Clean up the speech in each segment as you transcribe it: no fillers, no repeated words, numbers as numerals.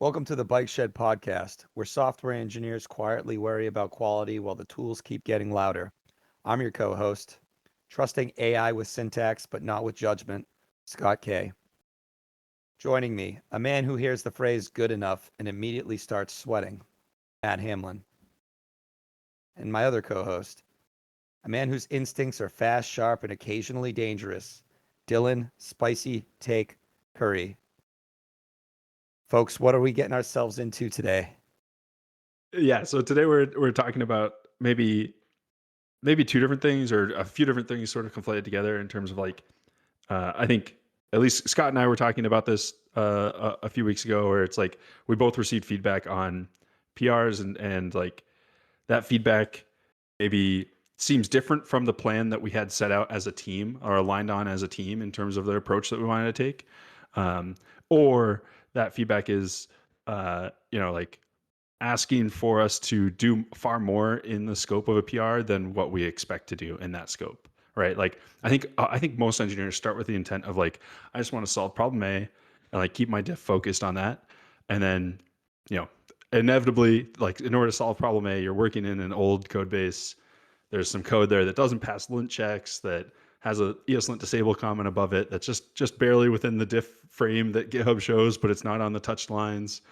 Welcome to the Bike Shed podcast, where software engineers quietly worry about quality while the tools keep getting louder. I'm your co host, trusting AI with syntax but not with judgment, Scott K. Joining me, a man who hears the phrase good enough and immediately starts sweating, Matt Hamlin. And my other co host, a man whose instincts are fast, sharp, and occasionally dangerous, Dylan Spicy Take Curry. Folks, what are we getting ourselves into today? Yeah, so today we're talking about maybe two different things or a few different things sort of conflated together in terms of I think at least Scott and I were talking about this a few weeks ago where it's like we both received feedback on PRs and like that feedback maybe seems different from the plan that we had set out as a team or aligned on as a team in terms of the approach that we wanted to take. Um, or that feedback is like asking for us to do far more in the scope of a PR than what we expect to do in that scope, right? Like I think most engineers start with the intent of like I just want to solve problem A and like keep my diff focused on that, and then you know inevitably like in order to solve problem A, you're working in an old code base. There's some code there that doesn't pass lint checks that has a eslint-disable comment above it that's just barely within the diff frame that GitHub shows, but it's not on the touch lines,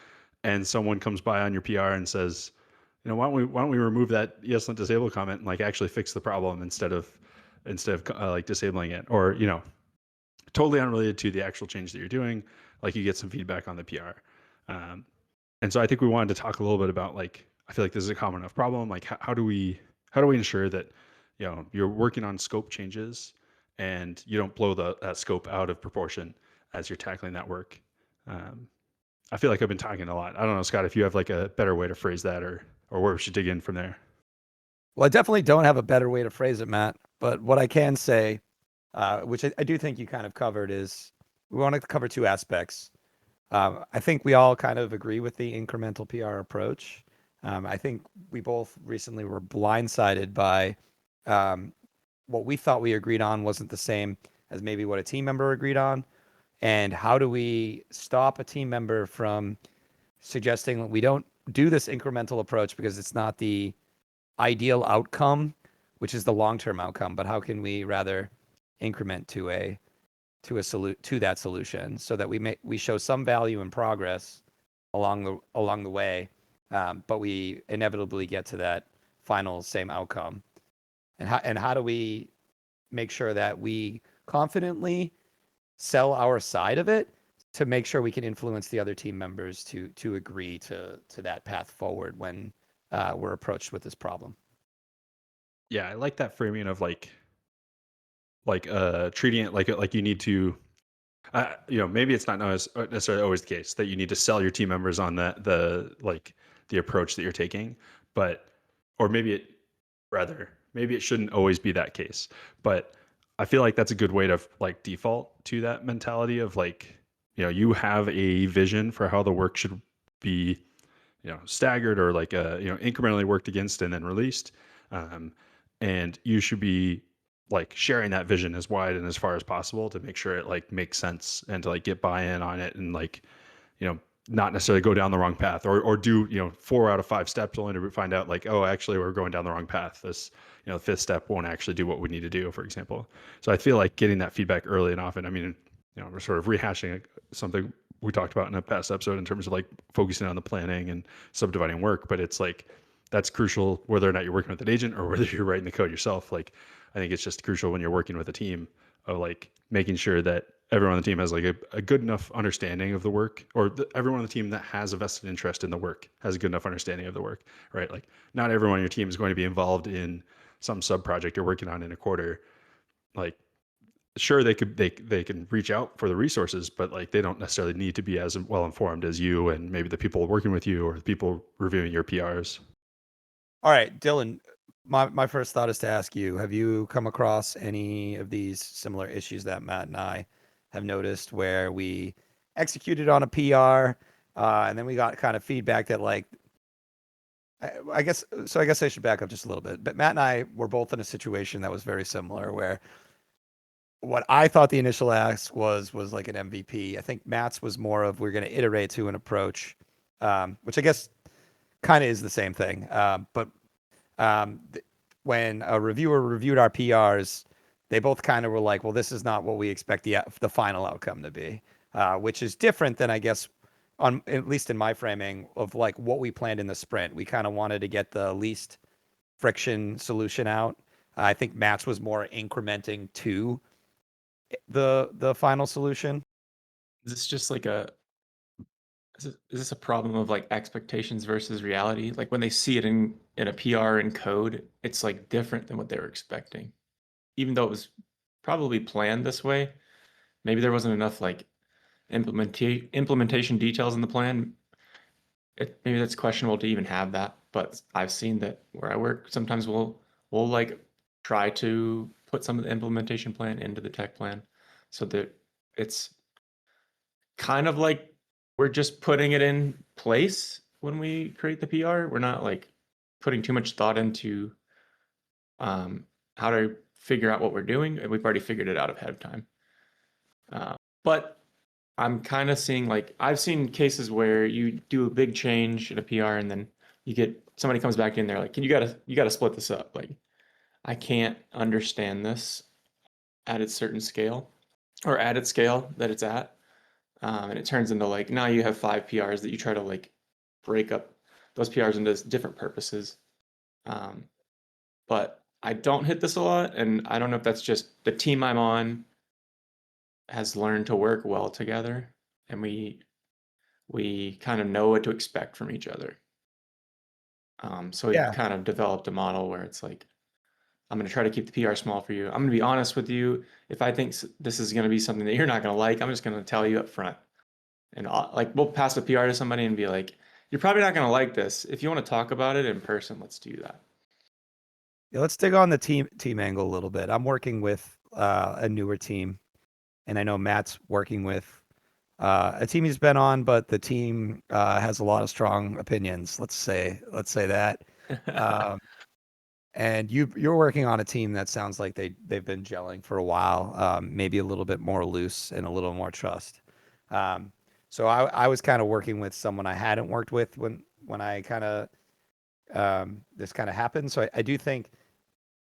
and someone comes by on your PR and says, why don't we remove that eslint-disable comment and like actually fix the problem instead of like disabling it, or totally unrelated to the actual change that you're doing, like you get some feedback on the PR. Um, and so I think we wanted to talk a little bit about like I feel like this is a common enough problem. Like how do we ensure that you're working on scope changes and you don't blow that scope out of proportion as you're tackling that work. Um, I feel like I've been talking a lot. I don't know, Scott, if you have like a better way to phrase that or where we should dig in from there. Well, I definitely don't have a better way to phrase it, Matt. But what I can say, which I do think you kind of covered, is we want to cover two aspects. I think we all kind of agree with the incremental PR approach. I think we both recently were blindsided by um, what we thought we agreed on wasn't the same as maybe what a team member agreed on. And how do we stop a team member from suggesting that we don't do this incremental approach because it's not the ideal outcome, which is the long-term outcome, but how can we rather increment to that solution so that we show some value and progress along the way, but we inevitably get to that final same outcome. And how do we make sure that we confidently sell our side of it to make sure we can influence the other team members to agree to that path forward when we're approached with this problem. Yeah, I like that framing of treating it like you need to maybe it's not necessarily always the case that you need to sell your team members on the approach that you're taking, but or maybe it shouldn't always be that case. But I feel like that's a good way to like default to that mentality of like you have a vision for how the work should be staggered or like incrementally worked against and then released, um, and you should be like sharing that vision as wide and as far as possible to make sure it like makes sense and to like get buy-in on it and like you know not necessarily go down the wrong path or do 4 out of 5 steps only to find out like, oh, actually we're going down the wrong path. This the fifth step won't actually do what we need to do, for example. So I feel like getting that feedback early and often, I mean, we're sort of rehashing something we talked about in a past episode in terms of like focusing on the planning and subdividing work, but it's like that's crucial whether or not you're working with an agent or whether you're writing the code yourself. Like I think it's just crucial when you're working with a team of like making sure that everyone on the team has like a good enough understanding of the work, or everyone on the team that has a vested interest in the work has a good enough understanding of the work, right? Like not everyone on your team is going to be involved in some sub project you're working on in a quarter. Like sure they can reach out for the resources, but like they don't necessarily need to be as well informed as you and maybe the people working with you or the people reviewing your PRs. All right, Dylan, my first thought is to ask you, have you come across any of these similar issues that Matt and I have noticed where we executed on a PR, and then we got kind of feedback that like I guess I should back up just a little bit. But Matt and I were both in a situation that was very similar where what I thought the initial ask was like an MVP. I think Matt's was more of we're going to iterate to an approach which I guess kind of is the same thing. But when a reviewer reviewed our PRs, they both kind of were like, "Well, this is not what we expect the final outcome to be," which is different than I guess on at least in my framing of like what we planned in the sprint. We kind of wanted to get the least friction solution out. I think Matt's was more incrementing to the final solution. Is this just like is this a problem of like expectations versus reality? Like when they see it in a PR and code, it's like different than what they were expecting. Even though it was probably planned this way, maybe there wasn't enough like implementation details in the plan. Maybe that's questionable to even have that, but I've seen that where I work, sometimes we'll like try to put some of the implementation plan into the tech plan so that it's kind of like we're just putting it in place when we create the PR. We're not like putting too much thought into how to figure out what we're doing. We've already figured it out ahead of time. But I'm kind of seeing like I've seen cases where you do a big change in a PR and then you get somebody comes back in there like, you gotta split this up. Like I can't understand this at its certain scale or at its scale that it's at. And it turns into like now you have 5 PRs that you try to like break up those PRs into different purposes. Um, but I don't hit this a lot, and I don't know if that's just the team I'm on has learned to work well together, and we kind of know what to expect from each other. So we've Yeah. kind of developed a model where it's like, I'm going to try to keep the PR small for you. I'm going to be honest with you. If I think this is going to be something that you're not going to like, I'm just going to tell you up front. And like we'll pass a PR to somebody and be like, you're probably not going to like this. If you want to talk about it in person, let's do that. Yeah, let's dig on the team angle a little bit. I'm working with a newer team, and I know Matt's working with a team he's been on, but the team has a lot of strong opinions. Let's say that. Um, and you're working on a team that sounds like they've been gelling for a while, maybe a little bit more loose and a little more trust. Um, so I was kind of working with someone I hadn't worked with when I kind of this kind of happened. So I do think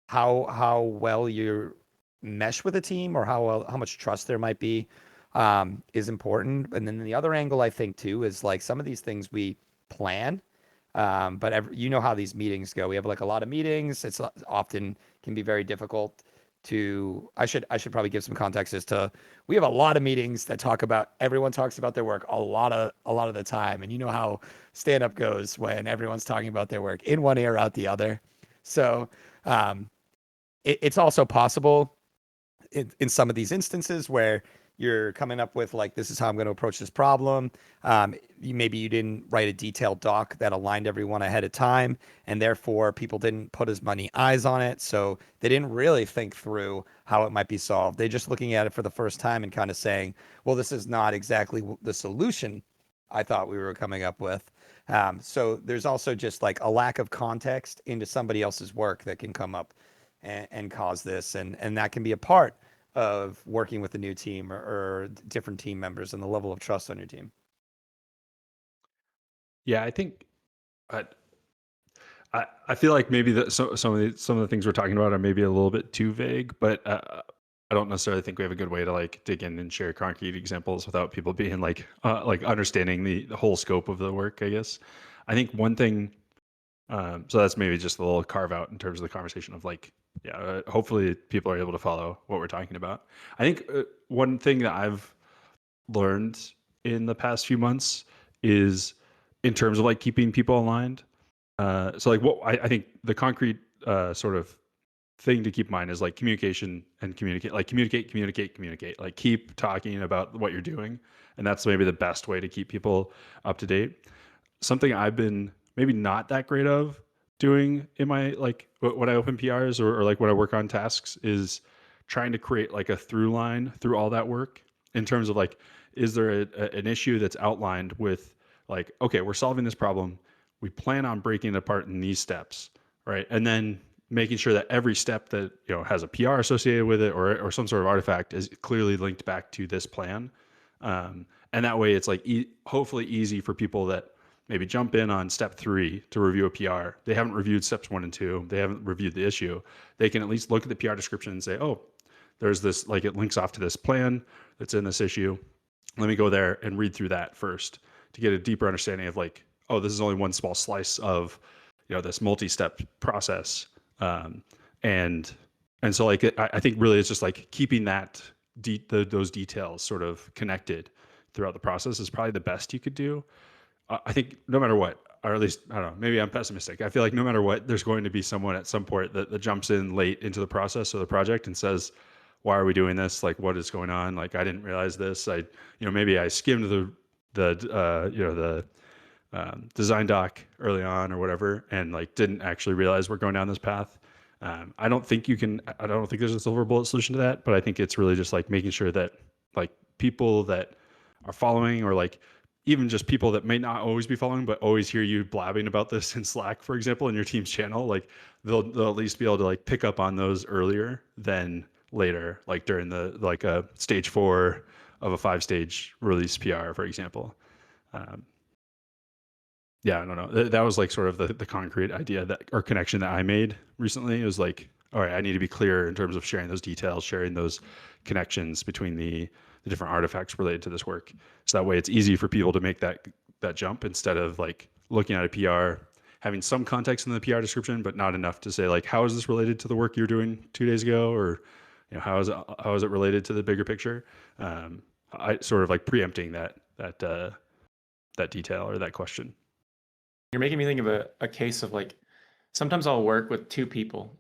how well you mesh with a team or how much trust there might be is important. And then the other angle I think too is like some of these things we plan, but you know how these meetings go. We have like a lot of meetings. It's often can be very difficult to. I should probably give some context as to we have a lot of meetings that talk about everyone talks about their work a lot of the time, and you know how stand up goes when everyone's talking about their work in one ear out the other. So um, it's also possible in some of these instances where you're coming up with like this is how I'm going to approach this problem. Maybe you didn't write a detailed doc that aligned everyone ahead of time, and therefore people didn't put as many eyes on it, so they didn't really think through how it might be solved. They're just looking at it for the first time and kind of saying, "Well, this is not exactly the solution I thought we were coming up with." So there's also just like a lack of context into somebody else's work that can come up and cause this, and that can be a part of working with a new team or different team members and the level of trust on your team. Yeah, I think I I feel like maybe some of the things we're talking about are maybe a little bit too vague, but I don't necessarily think we have a good way to like dig in and share concrete examples without people being like understanding the whole scope of the work. I guess I think one thing. So that's maybe just a little carve out in terms of the conversation of like, yeah, hopefully people are able to follow what we're talking about. I think one thing that I've learned in the past few months is in terms of like keeping people aligned. So like what I think the concrete sort of thing to keep in mind is like communication and communicate, like keep talking about what you're doing. And that's maybe the best way to keep people up to date. Something I've been maybe not that great of doing in my like when I open PRs or like when I work on tasks is trying to create like a through line through all that work in terms of like, is there an issue that's outlined with like, okay, we're solving this problem. We plan on breaking it apart in these steps, right? And then making sure that every step that has a PR associated with it or some sort of artifact is clearly linked back to this plan. And that way it's like hopefully easy for people that maybe jump in on step 3 to review a PR. They haven't reviewed steps 1 and 2. They haven't reviewed the issue. They can at least look at the PR description and say, oh, there's this, like it links off to this plan that's in this issue. Let me go there and read through that first to get a deeper understanding of like, oh, this is only one small slice of, this multi-step process. And so like, I think really it's just like keeping that those details sort of connected throughout the process is probably the best you could do. I think no matter what, or at least, I don't know, maybe I'm pessimistic. I feel like no matter what, there's going to be someone at some point that jumps in late into the process of the project and says, why are we doing this? Like, what is going on? Like, I didn't realize this. Maybe I skimmed the design doc early on or whatever, and like didn't actually realize we're going down this path. I don't think there's a silver bullet solution to that, but I think it's really just like making sure that like people that are following, or like even just people that may not always be following, but always hear you blabbing about this in Slack, for example, in your team's channel, like they'll at least be able to like pick up on those earlier than later, like during the like a stage 4 of a 5-stage release PR, for example. Yeah, I don't know. That was like sort of the concrete idea that, or connection that I made recently. It was like, all right, I need to be clear in terms of sharing those details, sharing those connections between the different artifacts related to this work. So that way it's easy for people to make that jump instead of like looking at a PR, having some context in the PR description, but not enough to say like, how is this related to the work you're doing 2 days ago? Or, how is it related to the bigger picture? I sort of like preempting that detail or that question. You're making me think of a case of like, sometimes I'll work with 2 people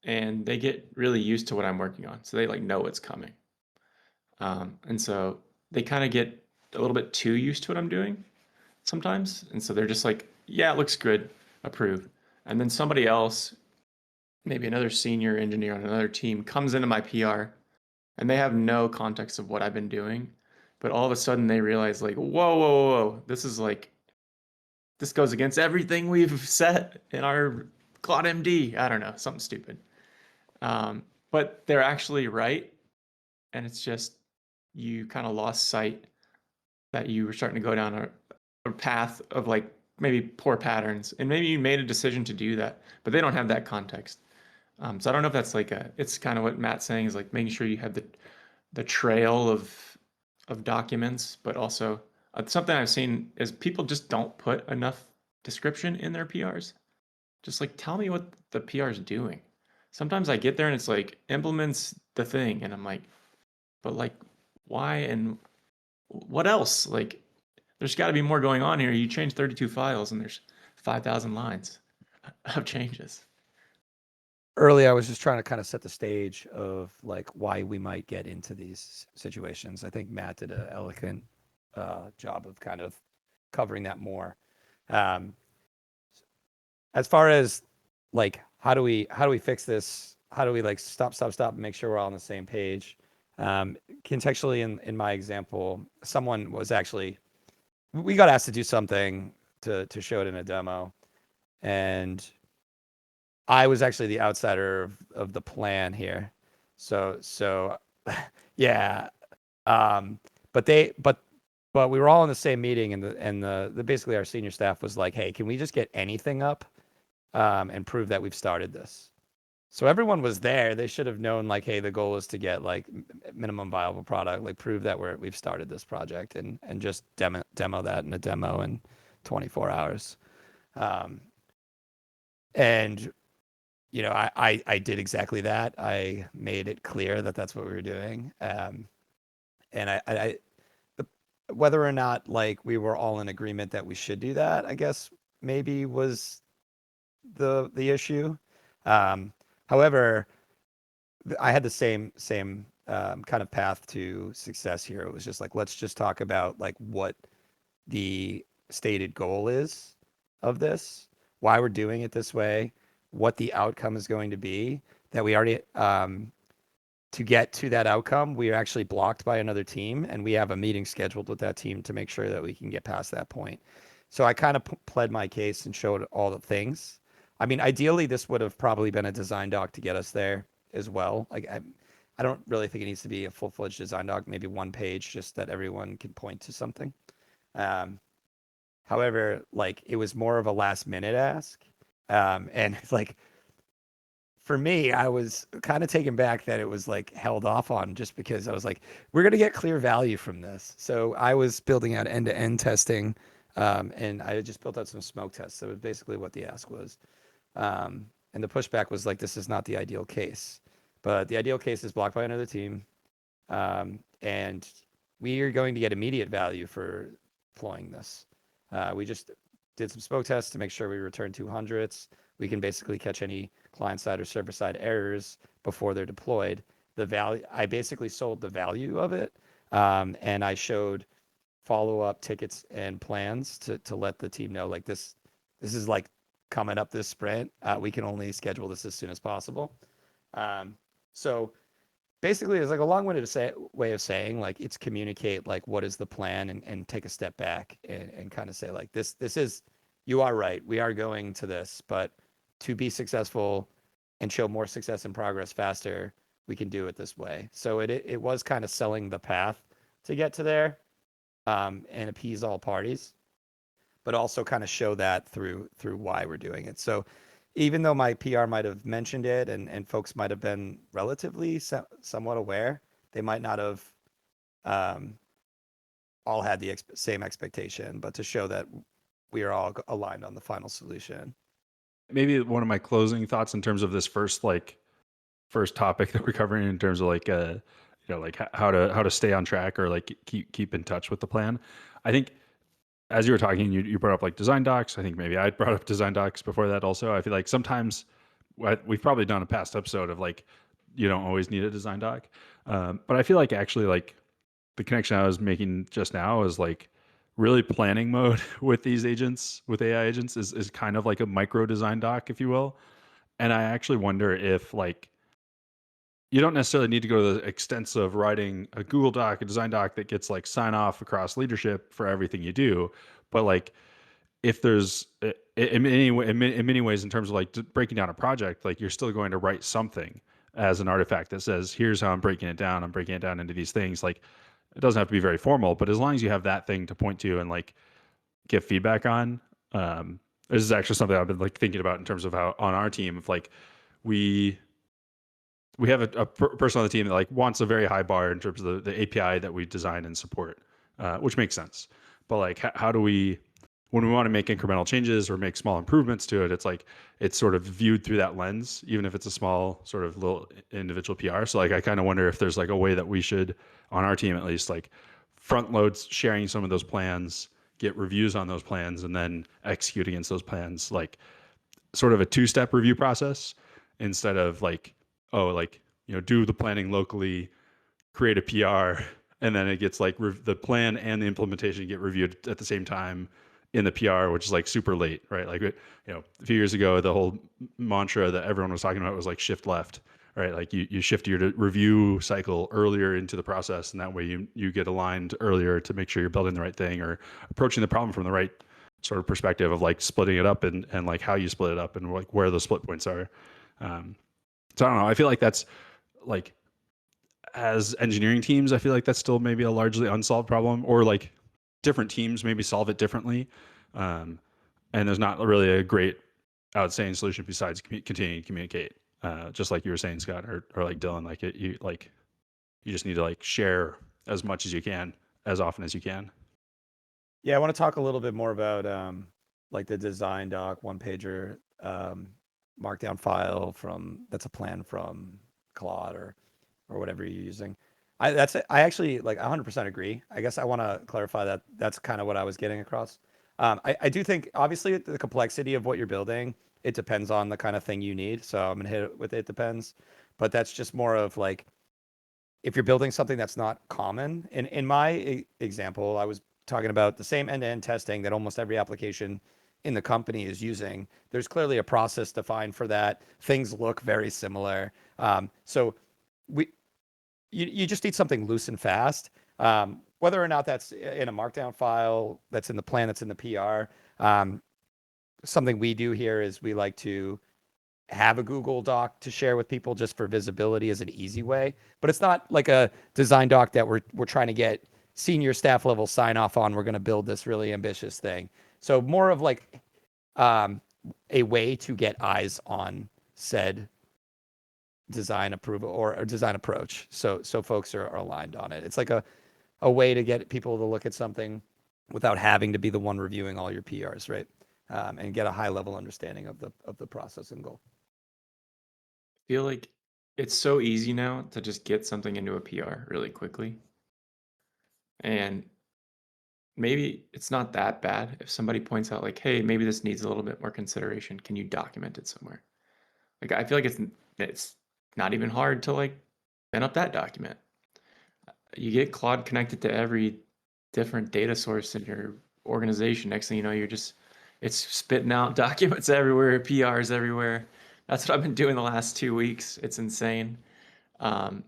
and they get really used to what I'm working on. So they like know it's coming. And so they kind of get a little bit too used to what I'm doing sometimes. And so they're just like, yeah, it looks good, approve. And then somebody else, maybe another senior engineer on another team, comes into my PR and they have no context of what I've been doing. But all of a sudden they realize like, whoa, this goes against everything we've set in our Claude MD. I don't know, something stupid. But they're actually right. And it's just, you kind of lost sight that you were starting to go down a path of like maybe poor patterns. And maybe you made a decision to do that, but they don't have that context. So I don't know if that's like it's kind of what Matt's saying is like making sure you have the trail of documents, but also something I've seen is people just don't put enough description in their PRs. Just like, tell me what the PR is doing. Sometimes I get there and it's like implements the thing, and I'm like, but like, why and what else? Like, there's got to be more going on here. You change 32 files and there's 5,000 lines of changes. Earlier, I was just trying to kind of set the stage of like why we might get into these situations. I think Matt did an elegant job of kind of covering that more. As far as like how do we fix this? How do we like stop and make sure we're all on the same page? Contextually, in my example, someone was actually, we got asked to do something to show it in a demo, and I was actually the outsider of the plan here. So yeah. But we were all in the same meeting, and the basically our senior staff was like, hey, can we just get anything up and prove that we've started this? So everyone was there. They should have known like, hey, the goal is to get like minimum viable product, like prove that we've started this project, and just demo that in a demo in 24 hours. And I did exactly that. I made it clear that that's what we were doing. And I whether or not like we were all in agreement that we should do that, I guess maybe was the issue. However, I had the same kind of path to success here. It was just like, let's just talk about like what the stated goal is of this, why we're doing it this way, what the outcome is going to be. That we already to get to that outcome, we are actually blocked by another team, and we have a meeting scheduled with that team to make sure that we can get past that point. So I kind of pled my case and showed all the things. I mean, ideally, this would have probably been a design doc to get us there as well. Like, I don't really think it needs to be a full-fledged design doc, maybe one page, just that everyone can point to something. However, like it was more of a last minute ask. And like for me, I was kind of taken back that it was like held off on just because I was like, we're going to get clear value from this. So I was building out end-to-end testing, and I had just built out some smoke tests. So it was basically what the ask was. And the pushback was like, this is not the ideal case. But the ideal case is blocked by another team. And we are going to get immediate value for deploying this. We just did some smoke tests to make sure we return 200s. We can basically catch any client-side or server-side errors before they're deployed. The value, I basically sold the value of it, and I showed follow-up tickets and plans to let the team know like this is like coming up this sprint. We can only schedule this as soon as possible. So basically, it's like a long-winded way of saying like it's communicate like what is the plan and take a step back and kind of say like this is, you are right, we are going to this, but to be successful and show more success and progress faster, we can do it this way. So it was kind of selling the path to get to there, and appease all parties, but also kind of show that through why we're doing it. So even though my PR might have mentioned it and folks might have been relatively somewhat aware, they might not have all had the same expectation, but to show that we are all aligned on the final solution. Maybe one of my closing thoughts in terms of this first topic that we're covering in terms of like like how to stay on track or like keep in touch with the plan. I think as you were talking, you brought up like design docs. I think maybe I brought up design docs before that also. I feel like sometimes we've probably done a past episode of like you don't always need a design doc, but I feel like actually like the connection I was making just now is like really planning mode with these agents, with AI agents, is kind of like a micro design doc, if you will. And I actually wonder if like you don't necessarily need to go to the extensive of writing a Google Doc, a design doc that gets like sign off across leadership for everything you do, but like if there's in many ways in terms of like breaking down a project, like you're still going to write something as an artifact that says, here's how I'm breaking it down. I'm breaking it down into these things. Like it doesn't have to be very formal, but as long as you have that thing to point to and like give feedback on, this is actually something I've been like thinking about in terms of how on our team, if like we have a person on the team that like wants a very high bar in terms of the API that we design and support, which makes sense. But like, how do we, when we want to make incremental changes or make small improvements to it, it's like it's sort of viewed through that lens, even if it's a small sort of little individual PR. So like, I kind of wonder if there's like a way that we should, on our team at least, like front loads sharing some of those plans, get reviews on those plans, and then execute against those plans, like sort of a two-step review process instead of like, oh, like, do the planning locally, create a PR, and then it gets like the plan and the implementation get reviewed at the same time in the PR, which is like super late, right? Like, a few years ago, the whole mantra that everyone was talking about was like shift left, right? Like you shift your review cycle earlier into the process, and that way you get aligned earlier to make sure you're building the right thing or approaching the problem from the right sort of perspective of like splitting it up and like how you split it up and like where the split points are. So I don't know. I feel like that's like, as engineering teams, I feel like that's still maybe a largely unsolved problem, or like different teams maybe solve it differently. And there's not really a great outstanding solution besides continuing to communicate. Just like you were saying, Scott, or like Dylan, like you just need to like share as much as you can, as often as you can. Yeah, I want to talk a little bit more about like the design doc, one pager, markdown file that's a plan from Claude or whatever you're using. I actually like 100% agree. I guess I want to clarify that that's kind of what I was getting across. I do think obviously the complexity of what you're building, it depends on the kind of thing you need. So I'm gonna hit it with it depends, but that's just more of like if you're building something that's not common. In my example, I was talking about the same end-to-end testing that almost every application in the company is using. There's clearly a process defined for that. Things look very similar. So you just need something loose and fast. Whether or not that's in a markdown file, that's in the plan, that's in the PR. Something we do here is we like to have a Google Doc to share with people just for visibility as an easy way. But it's not like a design doc that we're trying to get senior staff level sign off on. We're going to build this really ambitious thing. So more of like a way to get eyes on said design approval or design approach. So folks are aligned on it. It's like a way to get people to look at something without having to be the one reviewing all your PRs, right? And get a high level understanding of the process and goal. I feel like it's so easy now to just get something into a PR really quickly. And maybe it's not that bad if somebody points out like, hey, maybe this needs a little bit more consideration. Can you document it somewhere? Like I feel like it's not even hard to like spin up that document. You get Claude connected to every different data source in your organization. Next thing you know, it's spitting out documents everywhere, PRs everywhere. That's what I've been doing the last 2 weeks. It's insane. Um,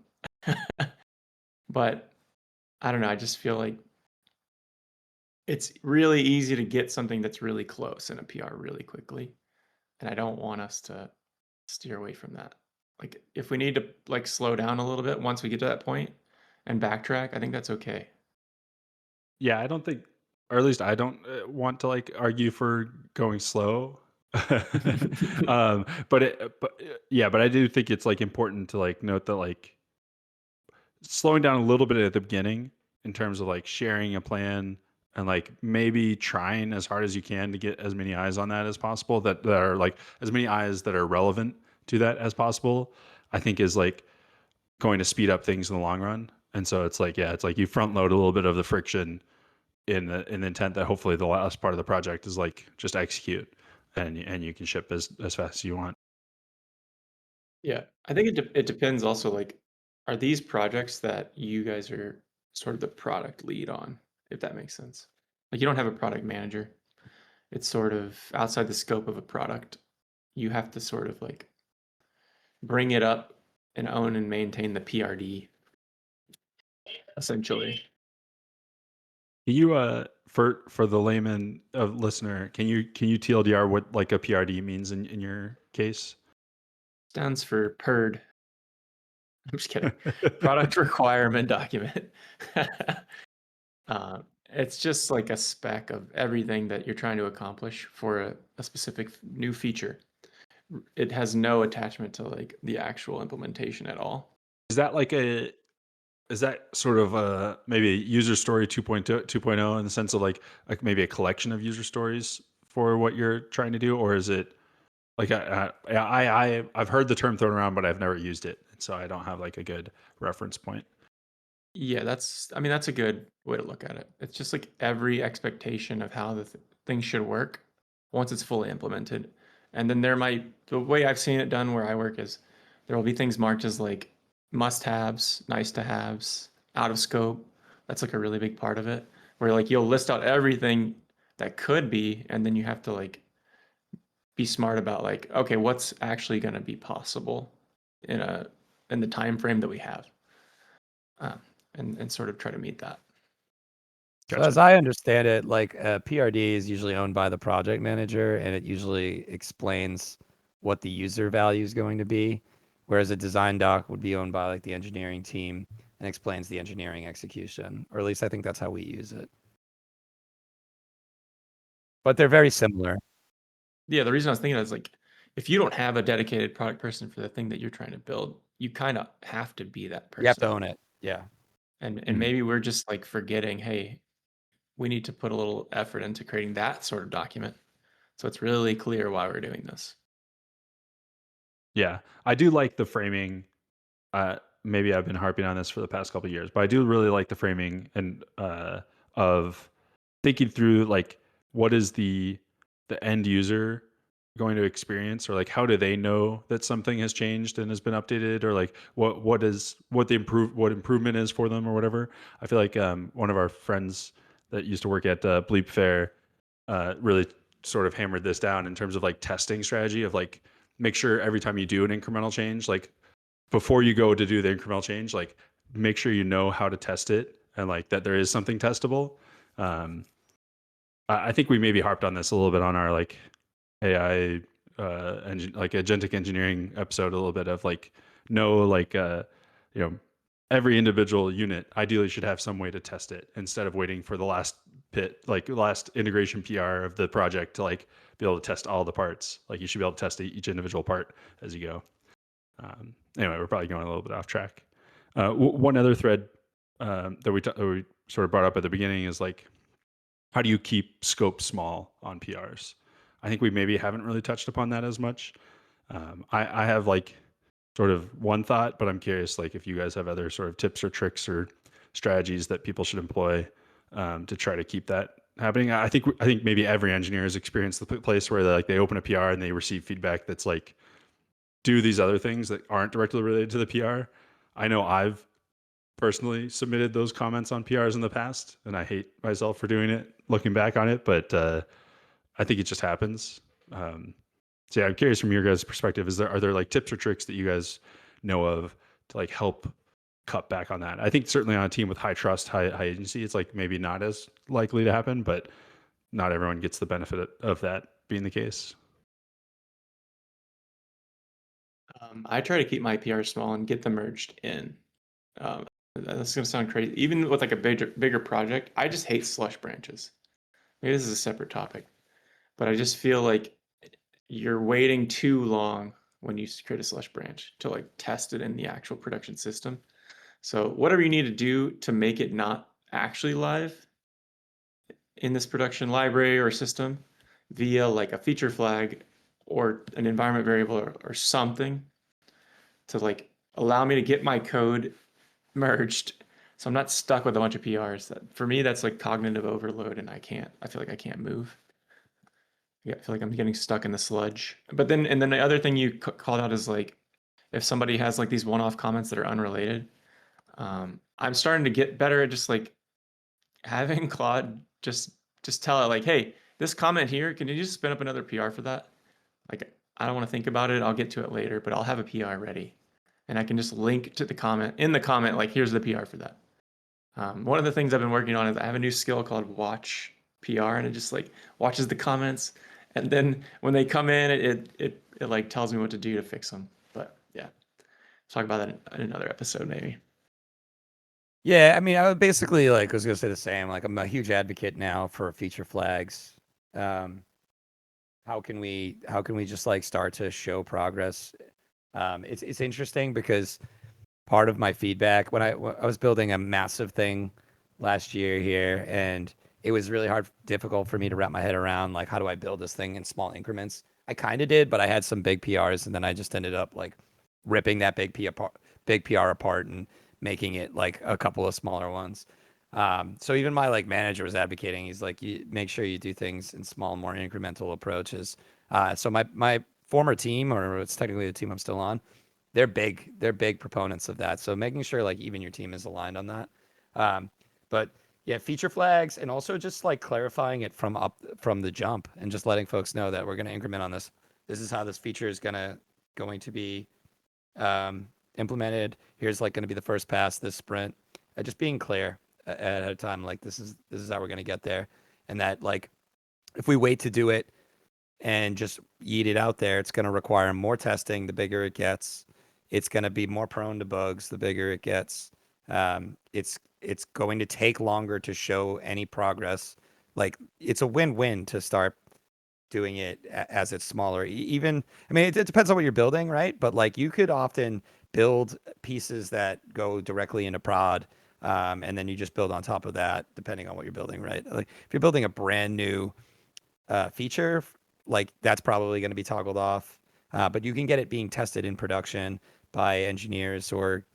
but I don't know. I just feel like it's really easy to get something that's really close in a PR really quickly. And I don't want us to steer away from that. Like if we need to like slow down a little bit once we get to that point and backtrack, I think that's okay. Yeah, I don't think, or at least I don't want to like argue for going slow. But I do think it's like important to like note that like slowing down a little bit at the beginning in terms of like sharing a plan and like maybe trying as hard as you can to get as many eyes on that as possible that are like as many eyes that are relevant to that as possible, I think is like going to speed up things in the long run. And so it's like, yeah, it's like you front load a little bit of the friction in the intent that hopefully the last part of the project is like just execute and you can ship as fast as you want. Yeah, I think it depends also like are these projects that you guys are sort of the product lead on, if that makes sense. Like you don't have a product manager. It's sort of outside the scope of a product. You have to sort of like bring it up and own and maintain the PRD essentially. Can you for the layman of listener, can you TLDR what like a PRD means in your case? Stands for PERD. I'm just kidding. Product requirement document. It's just like a spec of everything that you're trying to accomplish for a specific new feature. It has no attachment to like the actual implementation at all. Is that like is that sort of maybe a user story 2.0 in the sense of like maybe a collection of user stories for what you're trying to do, or is it like I've heard the term thrown around, but I've never used it, so I don't have like a good reference point. Yeah, I mean, that's a good way to look at it. It's just like every expectation of how the things should work once it's fully implemented. And then the way I've seen it done where I work is there will be things marked as like must-haves, nice-to-haves, out of scope. That's like a really big part of it, where like you'll list out everything that could be, and then you have to like be smart about like, okay, what's actually going to be possible in the time frame that we have. Um, and sort of try to meet that. So Gotcha. as I understand it, like PRD is usually owned by the project manager, and it usually explains what the user value is going to be, whereas a design doc would be owned by like the engineering team and explains the engineering execution, or at least I think that's how we use it. But they're very similar. Yeah, the reason I was thinking is like if you don't have a dedicated product person for the thing that you're trying to build, you kind of have to be that You have to person. own it. Yeah. And Mhm. maybe we're just like forgetting, hey, we need to put a little effort into creating that sort of document. So it's really clear why we're doing this. Yeah, I do like the framing. Maybe I've been harping on this for the past couple of years, but I do really like the framing and of thinking through like what is the end user going to experience, or like how do they know that something has changed and has been updated, or like what improvement is for them or whatever. I feel like one of our friends that used to work at Bleep Fair really sort of hammered this down in terms of like testing strategy of like make sure every time you do an incremental change, like before you go to do the incremental change, like make sure you know how to test it and like that there is something testable. Um, I think we maybe harped on this a little bit on our like AI like agentic engineering episode a little bit of like no like you know every individual unit ideally should have some way to test it instead of waiting for the last last integration PR of the project to like be able to test all the parts. Like you should be able to test each individual part as you go. Anyway, we're probably going a little bit off track. One other thread that we sort of brought up at the beginning is like, how do you keep scope small on PRs? I think we maybe haven't really touched upon that as much. I have like sort of one thought, but I'm curious like if you guys have other sort of tips or tricks or strategies that people should employ to try to keep that happening. I think maybe every engineer has experienced the place where they open a PR and they receive feedback that's like, do these other things that aren't directly related to the PR. I know I've personally submitted those comments on PRs in the past, and I hate myself for doing it, looking back on it, but I think it just happens. So yeah, I'm curious from your guys' perspective, are there like tips or tricks that you guys know of to like help cut back on that? I think certainly on a team with high trust, high agency, it's like maybe not as likely to happen, but not everyone gets the benefit of that being the case. I try to keep my PRs small and get them merged in. That's gonna sound crazy. Even with like a bigger project, I just hate slush branches. Maybe this is a separate topic, but I just feel like you're waiting too long when you create a slush branch to like test it in the actual production system. So whatever you need to do to make it not actually live in this production library or system via like a feature flag or an environment variable or something to like allow me to get my code merged so I'm not stuck with a bunch of PRs. That for me that's like cognitive overload and I feel like I can't move. Yeah, I feel like I'm getting stuck in the sludge. But then the other thing you called out is like if somebody has like these one-off comments that are unrelated. I'm starting to get better at just like having Claude just tell it like, hey, this comment here, can you just spin up another PR for that? Like, I don't want to think about it. I'll get to it later, but I'll have a PR ready. And I can just link to the comment in the comment, like, here's the PR for that. One of the things I've been working on is I have a new skill called watch PR, and it just like watches the comments. And then when they come in, it like tells me what to do to fix them. But yeah, talk about that in another episode, maybe. Yeah, I mean, I would basically I was gonna say the same. Like, I'm a huge advocate now for feature flags. How can we just like start to show progress? It's interesting because part of my feedback when I was building a massive thing last year here, and it was really difficult for me to wrap my head around like how do I build this thing in small increments. I kind of did, but I had some big PRs, and then I just ended up like ripping that big PR apart and making it like a couple of smaller ones. So even my like manager was advocating. He's like, you make sure you do things in small, more incremental approaches. So my former team, or it's technically the team I'm still on, they're big proponents of that. So making sure like even your team is aligned on that. But yeah, feature flags and also just like clarifying it from the jump and just letting folks know that we're going to increment on this. This is how this feature is going to be implemented. Here's like going to be the first pass this sprint. Just being clear at a time, like this is how we're going to get there, and that like if we wait to do it and just yeet it out there, it's going to require more testing the bigger it gets. It's going to be more prone to bugs the bigger it gets. It's going to take longer to show any progress. Like it's a win-win to start doing it as it's smaller. Even I mean, it depends on what you're building, right? But like you could often build pieces that go directly into prod, and then you just build on top of that, depending on what you're building, right? Like if you're building a brand new feature, like that's probably going to be toggled off. But you can get it being tested in production by engineers or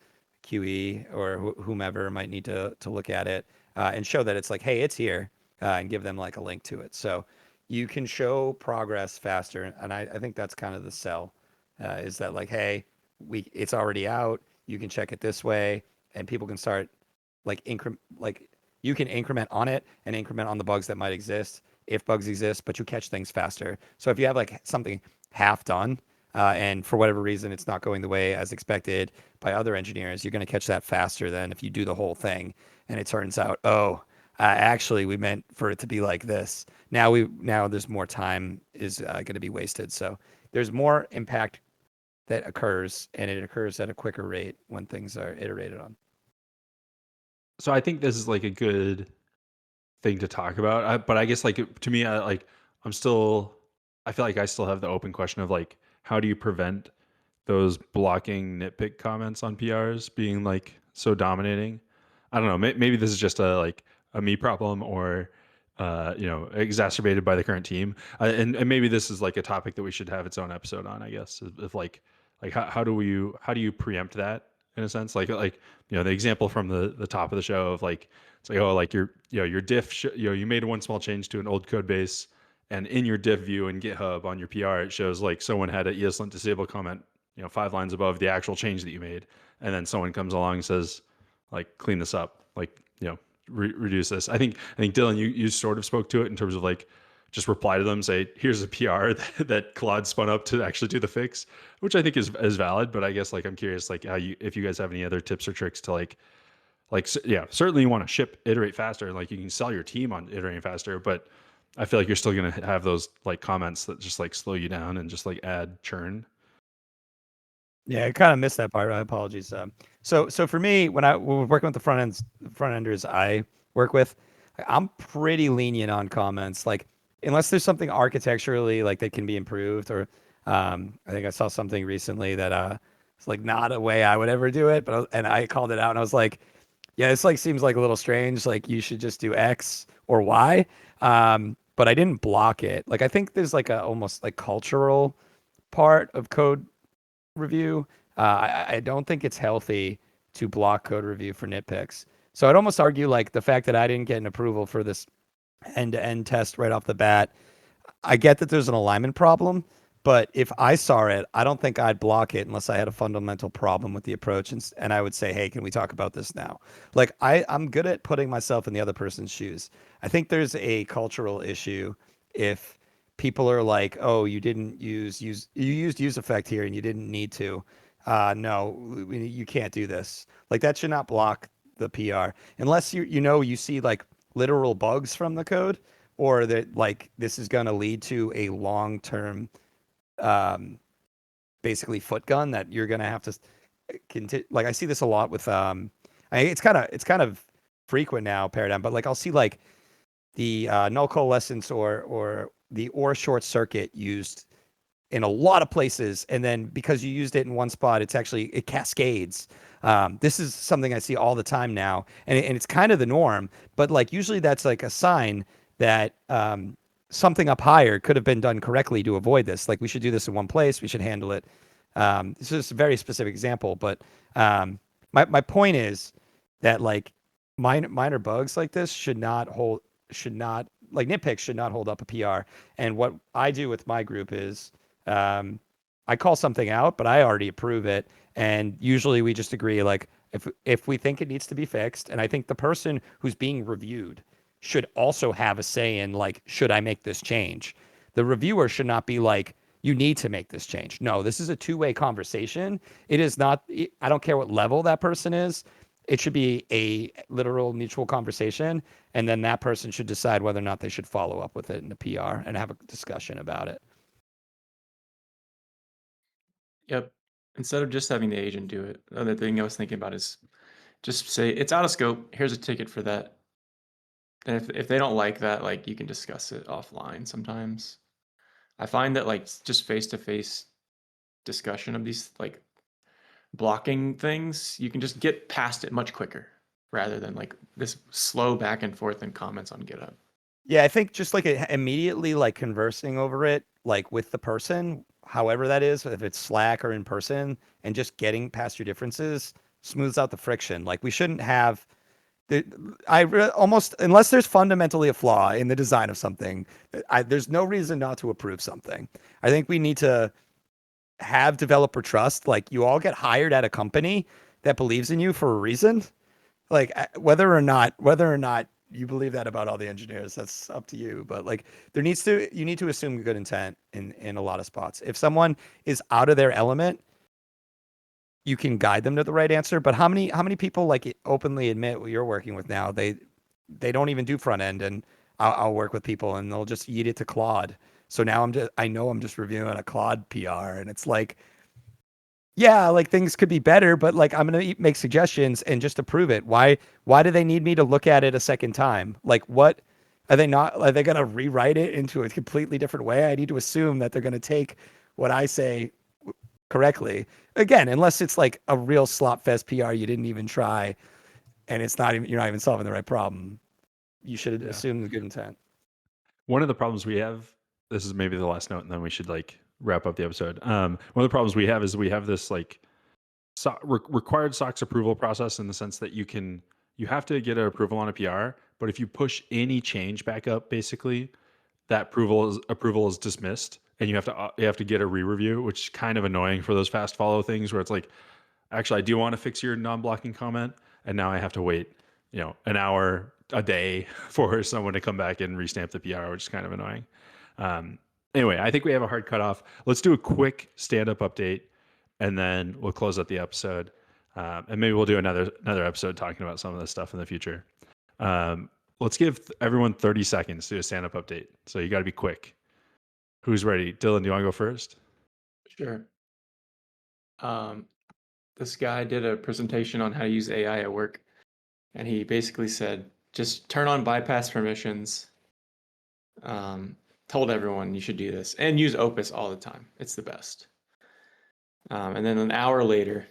QE or whomever might need to look at it and show that it's like, hey, it's here, and give them like a link to it. So you can show progress faster, and I think that's kind of the sell, is that like, hey, it's already out. You can check it this way, and people can start like you can increment on it and increment on the bugs that might exist if bugs exist, but you catch things faster. So if you have like something half done, and for whatever reason it's not going the way as expected by other engineers, you're going to catch that faster than if you do the whole thing and it turns out, oh, actually we meant for it to be like this. Now there's more time is going to be wasted. So there's more impact that occurs, and it occurs at a quicker rate when things are iterated on. So I think this is like a good thing to talk about. But I guess like to me, I'm still, I feel like I still have the open question of like, how do you prevent those blocking nitpick comments on PRs being like so dominating? I don't know. Maybe this is just a me problem, or exacerbated by the current team. And maybe this is like a topic that we should have its own episode on. I guess if like how do you preempt that in a sense? Like the example from the top of the show of like it's like, oh, like your diff you made one small change to an old code base, and in your diff view in GitHub on your PR it shows like someone had a eslint-disable comment 5 lines above the actual change that you made, and then someone comes along and says like clean this up, like reduce this. I think Dylan, you sort of spoke to it in terms of like just reply to them, say here's a PR that Claude spun up to actually do the fix, which I think is valid. But I guess like I'm curious like if you guys have any other tips or tricks to certainly you want to iterate faster, like you can sell your team on iterating faster, but I feel like you're still going to have those like comments that just like slow you down and just like add churn. Yeah, I kind of missed that part. My apologies. So for me, when we're working with the front enders I work with, I'm pretty lenient on comments. Like, unless there's something architecturally like that can be improved, or I think I saw something recently that it's like not a way I would ever do it, and I called it out and I was like, yeah, this like seems like a little strange. Like you should just do X or Y. But I didn't block it. Like I think there's like a almost like cultural part of code review. I don't think it's healthy to block code review for nitpicks. So I'd almost argue like the fact that I didn't get an approval for this end-to-end test right off the bat, I get that there's an alignment problem, but if I saw it, I don't think I'd block it unless I had a fundamental problem with the approach, and I would say, hey, can we talk about this now? Like I'm good at putting myself in the other person's shoes. I think there's a cultural issue if people are like, oh, you didn't you used use effect here and you didn't need to. No, you can't do this. Like that should not block the PR unless you see like literal bugs from the code, or that like this is going to lead to a long-term um basically foot gun that you're going to have to continue. Like I see this a lot with it's kind of frequent now, Paradigm, but like I'll see like the null coalescence or the or short circuit used in a lot of places, and then because you used it in one spot, it cascades. This is something I see all the time now, and it's kind of the norm. But like usually that's like a sign that something up higher could have been done correctly to avoid this. Like we should do this in one place. We should handle it. This is a very specific example, but my point is that like minor bugs like this should not like nitpicks should not hold up a PR. And what I do with my group is I call something out, but I already approve it. And usually we just agree, like, if we think it needs to be fixed, and I think the person who's being reviewed should also have a say in, like, should I make this change? The reviewer should not be like, you need to make this change. No, this is a two-way conversation. It is not, I don't care what level that person is. It should be a literal mutual conversation. And then that person should decide whether or not they should follow up with it in the PR and have a discussion about it. Yep. Instead of just having the agent do it, the other thing I was thinking about is just say it's out of scope. Here's a ticket for that. And if they don't like that, like you can discuss it offline sometimes. I find that like just face-to-face discussion of these like blocking things, you can just get past it much quicker rather than like this slow back and forth in comments on GitHub. Yeah, I think just like immediately like conversing over it, like with the person, however that is, if it's Slack or in person, and just getting past your differences smooths out the friction. Like we shouldn't have almost, unless there's fundamentally a flaw in the design of something, there's no reason not to approve something. I think we need to have developer trust. Like you all get hired at a company that believes in you for a reason. Like whether or not you believe that about all the engineers, that's up to you. But like you need to assume good intent in a lot of spots. If someone is out of their element, you can guide them to the right answer. But how many people like openly admit what you're working with now? They don't even do front end, and I'll work with people and they'll just eat it to Claude. So now I know I'm just reviewing a Claude PR, and it's like, yeah, like things could be better, but like I'm gonna make suggestions and just approve it. Why do they need me to look at it a second time? Like what are they not are they gonna rewrite it into a completely different way? I need to assume that they're gonna take what I say correctly. Again, unless it's like a real slop fest PR you didn't even try and it's not even you're not even solving the right problem. You should Yeah. assume the good intent. One of the problems we have, this is maybe the last note, and then we should like wrap up the episode. One of the problems we have is we have this like required SOX approval process in the sense that you have to get an approval on a PR, but if you push any change back up, basically that approval is dismissed, and you have to get a re-review, which is kind of annoying for those fast follow things where it's like, actually, I do want to fix your non-blocking comment, and now I have to wait, an hour, a day for someone to come back and restamp the PR, which is kind of annoying. Anyway, I think we have a hard cutoff. Let's do a quick stand-up update, and then we'll close out the episode. And maybe we'll do another episode talking about some of this stuff in the future. Let's give everyone 30 seconds to do a stand-up update. So you got to be quick. Who's ready? Dylan, do you want to go first? Sure. This guy did a presentation on how to use AI at work, and he basically said, just turn on bypass permissions. Told everyone you should do this and use Opus all the time. It's the best. And then an hour later,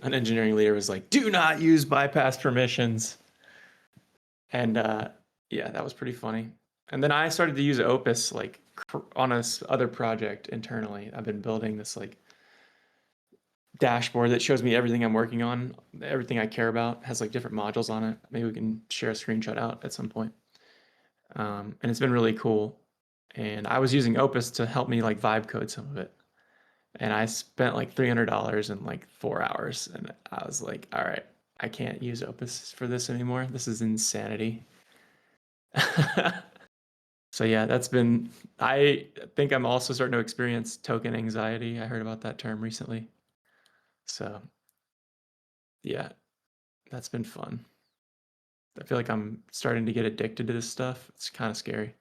an engineering leader was like, do not use bypass permissions. And yeah, that was pretty funny. And then I started to use Opus like on a other project internally. I've been building this like dashboard that shows me everything I'm working on, everything I care about, has like different modules on it. Maybe we can share a screenshot out at some point. And it's been really cool. And I was using Opus to help me like vibe code some of it. And I spent like $300 in like 4 hours. And I was like, all right, I can't use Opus for this anymore. This is insanity. So yeah, I think I'm also starting to experience token anxiety. I heard about that term recently. So yeah, that's been fun. I feel like I'm starting to get addicted to this stuff. It's kind of scary.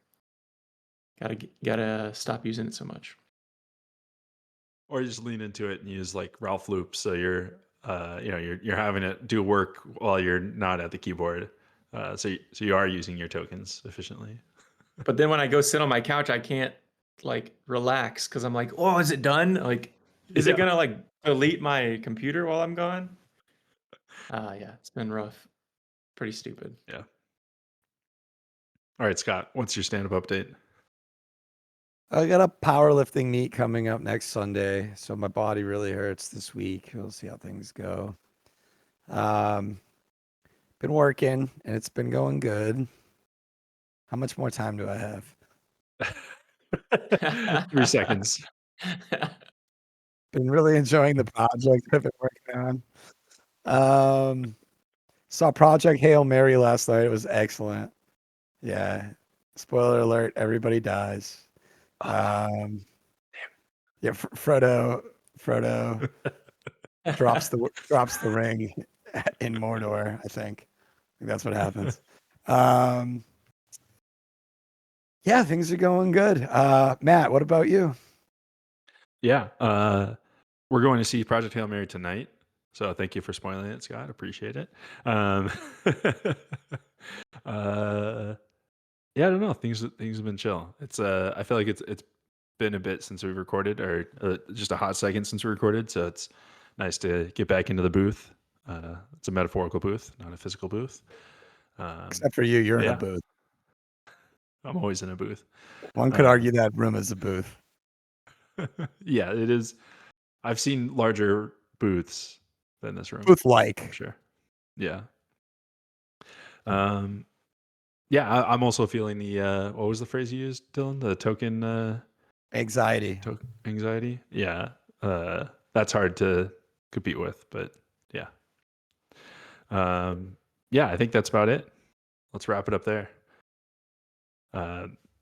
Gotta stop using it so much. Or you just lean into it and use like Ralph loops, so you're having it do work while you're not at the keyboard. So you are using your tokens efficiently. But then when I go sit on my couch, I can't like relax because I'm like, oh, is it done? Like, is it gonna like delete my computer while I'm gone? Yeah, it's been rough. Pretty stupid. Yeah. All right, Scott, what's your stand-up update? I got a powerlifting meet coming up next Sunday, so my body really hurts this week. We'll see how things go. Been working and it's been going good. How much more time do I have? 3 seconds. Been really enjoying the project I've been working on. Saw Project Hail Mary last night. It was excellent. Yeah. Spoiler alert, everybody dies. Yeah, Frodo drops the ring in Mordor, I think that's what happens. Yeah, things are going good. Matt, what about you? Yeah, we're going to see Project Hail Mary tonight. So thank you for spoiling it, Scott. Appreciate it. Yeah, I don't know. Things have been chill. It's I feel like it's been a bit since we recorded, or just a hot second since we recorded. So it's nice to get back into the booth. It's a metaphorical booth, not a physical booth. Except for you, you're in a yeah. booth. I'm always in a booth. One could argue that room is a booth. Yeah, it is. I've seen larger booths than this room. Booth-like. Sure. Yeah. Yeah, I'm also feeling the what was the phrase you used, Dylan? The token Anxiety. Anxiety. Yeah. That's hard to compete with, but yeah. Yeah, I think that's about it. Let's wrap it up there.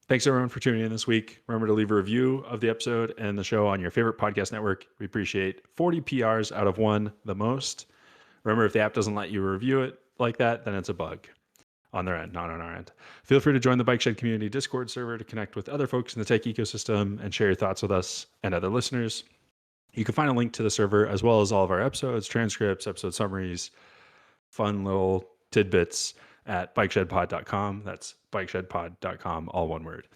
Thanks everyone for tuning in this week. Remember to leave a review of the episode and the show on your favorite podcast network. We appreciate 40 PRs out of 1 the most. Remember, if the app doesn't let you review it like that, then it's a bug on their end, not on our end. Feel free to join the Bike Shed Community Discord server to connect with other folks in the tech ecosystem and share your thoughts with us and other listeners. You can find a link to the server as well as all of our episodes, transcripts, episode summaries, fun little tidbits at bikeshedpod.com. That's bikeshedpod.com, all one word.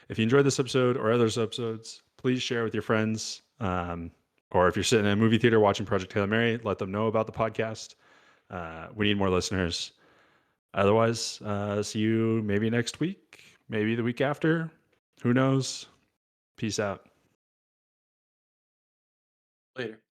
If you enjoyed this episode or other episodes, please share with your friends. Or if you're sitting in a movie theater watching Project Hail Mary, let them know about the podcast. We need more listeners. Otherwise, see you maybe next week, maybe the week after. Who knows? Peace out. Later.